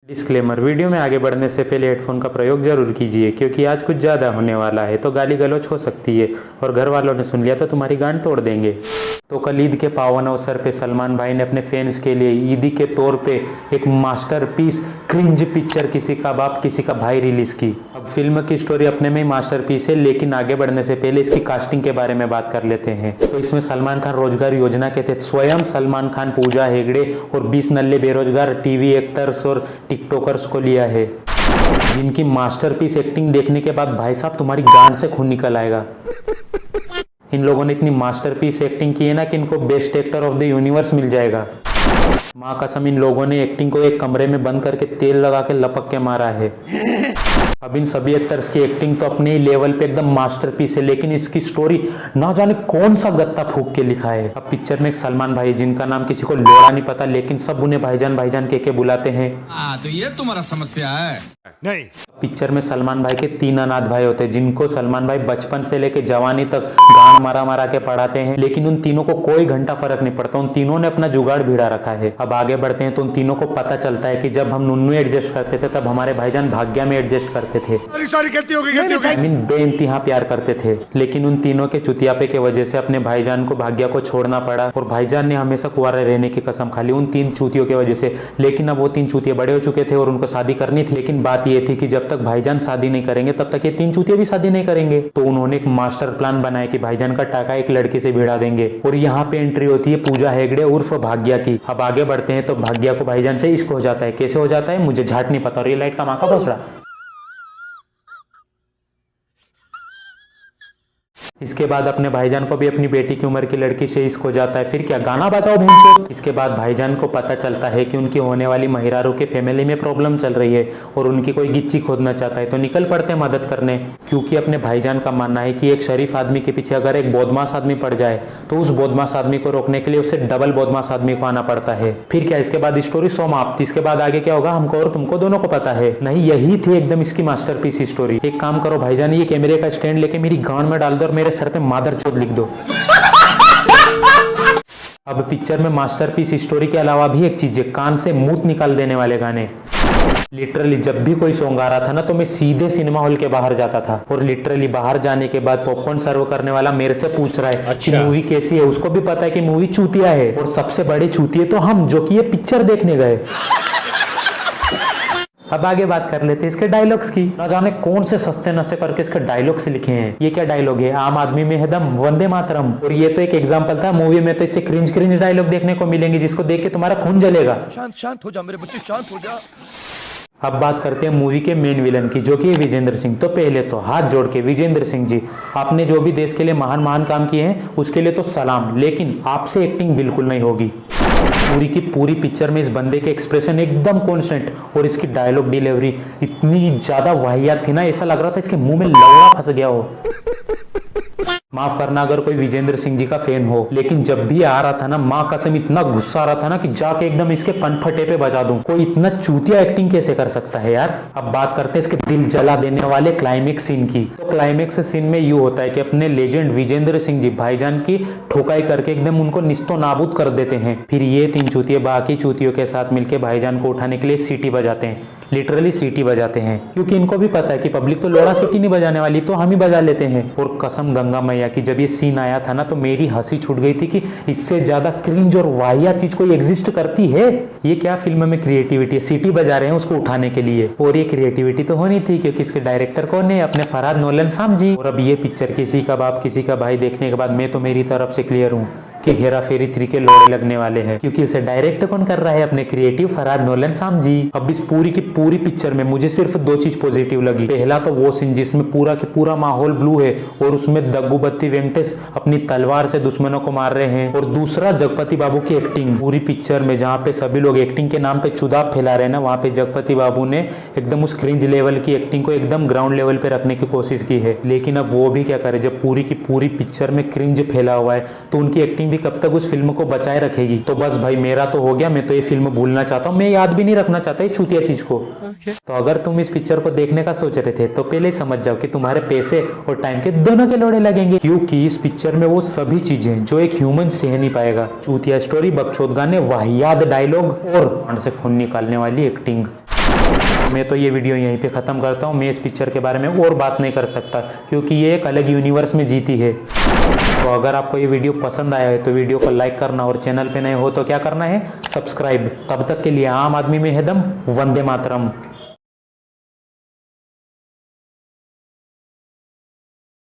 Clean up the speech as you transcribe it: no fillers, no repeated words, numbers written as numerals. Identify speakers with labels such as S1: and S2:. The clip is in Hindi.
S1: डिस्क्लेमर, वीडियो में आगे बढ़ने से पहले हेडफोन का प्रयोग जरूर कीजिए क्योंकि आज कुछ ज़्यादा होने वाला है, तो गाली गलौज हो सकती है और घर वालों ने सुन लिया तो तुम्हारी गांड तोड़ देंगे। तो कल ईद के पावन अवसर पे सलमान भाई ने अपने फैंस के लिए ईदी के तौर पे एक मास्टरपीस क्रिंज पिक्चर किसी का बाप किसी का भाई रिलीज की। अब फिल्म की स्टोरी अपने में ही मास्टरपीस है, लेकिन आगे बढ़ने से पहले इसकी कास्टिंग के बारे में बात कर लेते हैं। तो इसमें सलमान खान रोजगार योजना के तहत स्वयं सलमान खान, पूजा हेगड़े और 20 नल्ले बेरोजगार टीवी एक्टर्स और टिकटॉकर्स को लिया है, जिनकी मास्टरपीस एक्टिंग देखने के बाद भाई साहब तुम्हारी गांड से खून निकल आएगा। इन लोगों ने इतनी मास्टरपीस एक्टिंग की है ना कि इनको best actor of the universe मिल जाएगा। माँ कसम, इन लोगों ने एक्टिंग को एक कमरे में बंद करके तेल लगा के लपक के मारा है। अब इन सभी एक्टर्स की एक्टिंग तो अपने ही लेवल पे एकदम मास्टरपीस है, लेकिन इसकी स्टोरी ना जाने कौन सा गत्ता फूक के लिखा है। अब पिक्चर में एक सलमान भाई, जिनका नाम किसी को लोड़ा नहीं पता, लेकिन सब उन्हें भाईजान भाईजान के बुलाते हैं।
S2: तो ये तुम्हारा समस्या है। नहीं,
S1: पिक्चर में सलमान भाई के 3 अनाथ भाई होते हैं, जिनको सलमान भाई बचपन से लेके जवानी तक गांड मारा मारा के पढ़ाते हैं, लेकिन उन तीनों को कोई घंटा फर्क नहीं पड़ता। उन तीनों ने अपना जुगाड़ भिड़ा रखा है। अब आगे बढ़ते हैं तो उन तीनों को पता चलता है कि जब हम नुन्नू एडजस्ट करते थे तब हमारे भाईजान भाग्या में एडजस्ट करते थे। बेइंतहा प्यार करते थे, लेकिन उन तीनों के चुतियापे के वजह से अपने भाईजान को भाग्या को छोड़ना पड़ा और भाईजान ने हमेशा कुंवारे रहने की कसम खा ली उन 3 चूतियों की वजह से। लेकिन अब वो 3 चूतिये बड़े हो चुके थे और उनको शादी करनी थी, लेकिन बात ये थी कि जब तक भाईजान शादी नहीं करेंगे तब तक ये 3 चूतिये भी शादी नहीं करेंगे। तो उन्होंने एक मास्टर प्लान बनाया कि भाईजान का टाका एक लड़की से भिड़ा देंगे, और यहाँ पे एंट्री होती है पूजा हेगड़े उर्फ भाग्या की। अब आगे बढ़ते हैं तो भाग्या को भाईजान से इश्क हो जाता है। कैसे हो जाता है मुझे झाट नहीं पता, और ये लाइट का माका भोसड़ा। इसके बाद अपने भाईजान को भी अपनी बेटी की उम्र की लड़की से इश्क हो जाता है। फिर क्या, गाना बजाओ भैंचोद। इसके बाद भाईजान को पता चलता है कि उनकी होने वाली महिरारू के फैमिली में प्रॉब्लम चल रही है और उनकी कोई गिच्ची खोदना चाहता है, तो निकल पड़ते हैं मदद करने। क्योंकि अपने भाईजान का मानना है कि एक शरीफ आदमी के पीछे अगर एक बदमाश आदमी पड़ जाए तो उस बदमाश आदमी को रोकने के लिए उससे डबल बदमाश आदमी को आना पड़ता है। फिर क्या, इसके बाद स्टोरी समाप्त। इसके बाद आगे क्या होगा हमको और तुमको दोनों को पता है। नहीं, यही थी एकदम इसकी मास्टरपीस स्टोरी। एक काम करो भाईजान, ये कैमरे का स्टैंड लेके मेरी गांड में डाल दो और मेरे सर पे मादर चोद लिख दो। अब पिक्चर में मास्टरपीस स्टोरी के अलावा भी एक चीज है, कान से मूत निकाल देने वाले गाने। लिटरली जब भी कोई सॉन्ग आ रहा था ना तो मैं सीधे सिनेमा हॉल के बाहर जाता था, और लिटरली बाहर जाने के बाद पॉपकॉर्न सर्व करने वाला मेरे से पूछ रहा है कि मूवी कैसी है। उसको भी पता है कि मूवी चूतिया है, और सबसे बड़े चूतिए तो हम जो कि ये पिक्चर देखने गए। अब आगे बात कर लेते हैं इसके डायलॉग्स की। ना जाने कौन से सस्ते नशे करके इसके डायलॉग्स लिखे हैं। ये क्या डायलॉग है, आम आदमी में है दम वंदे मातरम। और ये तो एक एग्जांपल था, मूवी में तो इससे क्रिंज क्रिंज डायलॉग देखने को मिलेंगे जिसको देख के तुम्हारा खून जलेगा।
S2: शांत हो जा मेरे बच्चे, शांत हो जा।
S1: अब बात करते हैं मूवी के मेन विलन की, जो कि विजेंद्र सिंह। तो पहले तो हाथ जोड़ के विजेंद्र सिंह जी, आपने जो भी देश के लिए महान महान काम किए हैं उसके लिए तो सलाम, लेकिन आपसे एक्टिंग बिल्कुल नहीं होगी। पूरी की पूरी पिक्चर में इस बंदे के एक्सप्रेशन एकदम कॉन्स्टेंट, और इसकी डायलॉग डिलीवरी इतनी ज्यादा वाहियात थी ना, ऐसा लग रहा था इसके मुंह में लौड़ा फंस गया हो। माफ करना अगर कोई विजेंद्र सिंह जी का फैन हो, लेकिन जब भी आ रहा था ना, माँ कसम इतना गुस्सा आ रहा था ना कि जाके एकदम इसके पनफटे पे बजा दूं। कोई इतना चूतिया एक्टिंग कैसे कर सकता है यार। अब बात करते हैं इसके दिल जला देने वाले क्लाइमेक्स सीन की। तो क्लाइमेक्स सीन में यूं होता है कि अपने लेजेंड विजेंद्र सिंह जी भाईजान की ठोकाई करके एकदम उनको निस्तो नाबूद कर देते हैं। फिर ये 3 चूतिए बाकी चूतियों के साथ मिलकर भाईजान को उठाने के लिए सीटी बजाते हैं, लिटरली सीटी बजाते हैं, क्योंकि इनको भी पता है कि पब्लिक तो लोड़ा सीटी नहीं बजाने वाली, तो हम ही बजा लेते हैं। और कसम गंगा मैया की, जब ये सीन आया था ना तो मेरी हंसी छूट गई थी कि इससे ज्यादा क्रिंज और वाहिया चीज कोई एग्जिस्ट करती है। ये क्या फिल्म में क्रिएटिविटी है, सीटी बजा रहे हैं उसको उठाने के लिए। और ये क्रिएटिविटी तो होनी थी क्योंकि इसके डायरेक्टर कौन है, अपने फरहाद नोलन साहब जी। और अब ये पिक्चर किसी का बाप किसी का भाई देखने के बाद मैं तो मेरी तरफ से क्लियर हूँ कि हेरा फेरी 3 के लोड़े लगने वाले हैं, क्योंकि इसे डायरेक्ट कौन कर रहा है, अपने क्रिएटिव फरहाद नोलन साहब जी। अब इस पूरी की पूरी पिक्चर में मुझे सिर्फ 2 चीज पॉजिटिव लगी। पहला तो वो सीन जिसमें पूरा के पूरा माहौल ब्लू है और उसमें दग्गूबत्ती वेंकटेश अपनी तलवार से दुश्मनों को मार रहे हैं। और दूसरा जगपति बाबू की एक्टिंग पूरी पिक्चर में, जहाँ पे सभी लोग एक्टिंग के नाम पे चुदाब फैला रहे हैं ना, वहाँ पे जगपति बाबू ने एकदम उस क्रिंज लेवल की एक्टिंग को एकदम ग्राउंड लेवल पे रखने की कोशिश की है। लेकिन अब वो भी क्या करे, जब पूरी की पूरी पिक्चर में क्रिंज फैला हुआ है तो उनकी एक्टिंग भी कब तक उस फिल्म को बचाए रखेगी। तो बस भाई मेरा तो हो गया, मैं तो ये फिल्म भूलना चाहता हूँ, मैं याद भी नहीं रखना चाहता इस चूतिया चीज को। तो अगर तुम इस पिक्चर को देखने का सोच रहे थे तो पहले ही समझ जाओ कि तुम्हारे पैसे और टाइम के दोनों के लोड़े लगेंगे, क्योंकि इस पिक्चर में वो सभी चीजें जो एक ह्यूमन सह नहीं पाएगा। चूतिया स्टोरी, बकचोद गाने, वाहियात डायलॉग और से खून निकालने वाली एक्टिंग। मैं तो ये वीडियो यहीं पे ख़त्म करता हूँ। मैं इस पिक्चर के बारे में और बात नहीं कर सकता क्योंकि ये एक अलग यूनिवर्स में जीती है। तो अगर आपको ये वीडियो पसंद आया है तो वीडियो को लाइक करना और चैनल पे नए हो तो क्या करना है, सब्सक्राइब। तब तक के लिए आम आदमी में है दम, वंदे मातरम।